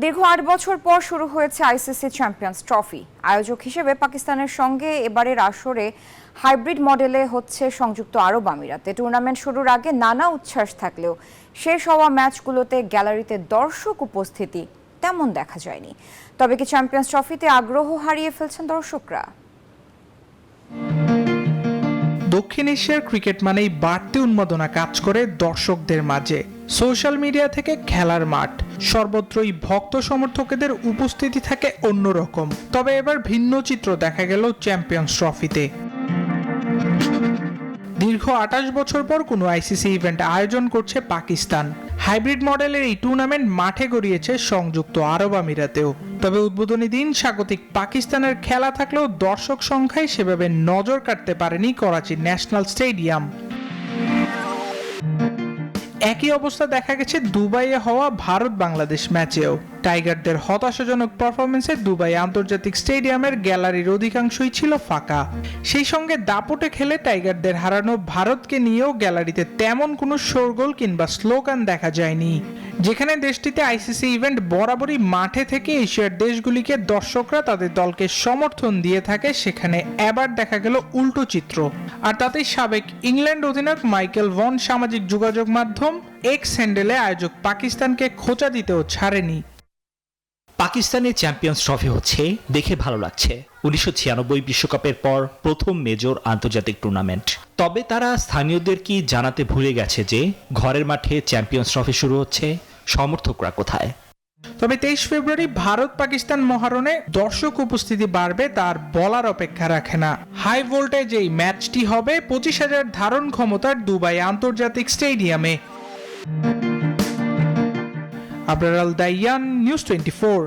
দীর্ঘ ৮ বছর পর শুরু হয়েছে আইসিসি চ্যাম্পিয়ন্স ট্রফি। আয়োজক হিসেবে পাকিস্তানের সঙ্গে এবারের আসরে হাইব্রিড মডেলে হচ্ছে সংযুক্ত আরব আমিরাতে। টুর্নামেন্ট শুরুর আগে নানা উচ্ছ্বাস থাকলেও শেষ হওয়া ম্যাচগুলোতে গ্যালারিতে দর্শক উপস্থিতি তেমন দেখা যায়নি। তবে কি চ্যাম্পিয়ন্স ট্রফিতে আগ্রহ হারিয়ে ফেলছেন দর্শকরা? দক্ষিণ এশিয়ার ক্রিকেট মানেই বাড়তি উন্মাদনা কাজ করে দর্শকদের মাঝে। সোশ্যাল মিডিয়া থেকে খেলার মাঠ, সর্বত্রই ভক্ত সমর্থকদের উপস্থিতি থাকে অন্যরকম। তবে এবার ভিন্ন চিত্র দেখা গেল চ্যাম্পিয়ন্স ট্রফিতে। দীর্ঘ ২৮ বছর পর কোনো আইসিসি ইভেন্ট আয়োজন করছে পাকিস্তান। হাইব্রিড মডেলের এই টুর্নামেন্ট মাঠে গড়িয়েছে সংযুক্ত আরব আমিরাতেও। তবে উদ্বোধনী দিন স্বাগতিক পাকিস্তানের খেলা থাকলেও দর্শক সংখ্যায় সেভাবে নজর কাটতে পারেনি করাচি ন্যাশনাল স্টেডিয়াম। একই অবস্থা দেখা গেছে দুবাইয়ে হওয়া ভারত বাংলাদেশ ম্যাচেও। টাইগারদের হতাশাজনক পারফরমেন্সে দুবাই আন্তর্জাতিক স্টেডিয়ামের গ্যালারির অধিকাংশই ছিল ফাঁকা। সেই সঙ্গে দাপটে খেলে টাইগারদের হারানো ভারতকে নিয়েও গ্যালারিতে তেমন কোনো শোরগোল কিংবা স্লোগান দেখা যায়নি। যেখানে দেশটিতে আইসিসি ইভেন্ট বরাবরই মাঠে থেকে এশিয়ার দেশগুলিকে দর্শকরা তাদের দলকে সমর্থন দিয়ে থাকে, সেখানে এবার দেখা গেল উল্টো চিত্র। আর তাতেই সাবেক ইংল্যান্ড অধিনায়ক মাইকেল ভন সামাজিক যোগাযোগ মাধ্যম এক্স হ্যান্ডেলে আয়োজক পাকিস্তানকে খোঁচা দিতেও ছাড়েনি। পাকিস্তানের চ্যাম্পিয়ন্স ট্রফি হচ্ছে দেখে ভালো লাগছে। ১৯৯৬ বিশ্বকাপের পর প্রথম মেজর আন্তর্জাতিক টুর্নামেন্ট। তবে তারা স্থানীয়দের কি জানাতে ভুলে গেছে যে ঘরের মাঠে চ্যাম্পিয়ন্স ট্রফি শুরু হচ্ছে, সমর্থকরা কোথায়? তবে ২৩ ফেব্রুয়ারি ভারত পাকিস্তান মহারণে দর্শক উপস্থিতি বাড়বে তার বলার অপেক্ষা রাখে না। হাই ভোল্টেজ এই ম্যাচটি হবে ২৫,০০০ ধারণ ক্ষমতার দুবাই আন্তর্জাতিক স্টেডিয়ামে। আবরার আল দাইয়ান, নিউজ 24।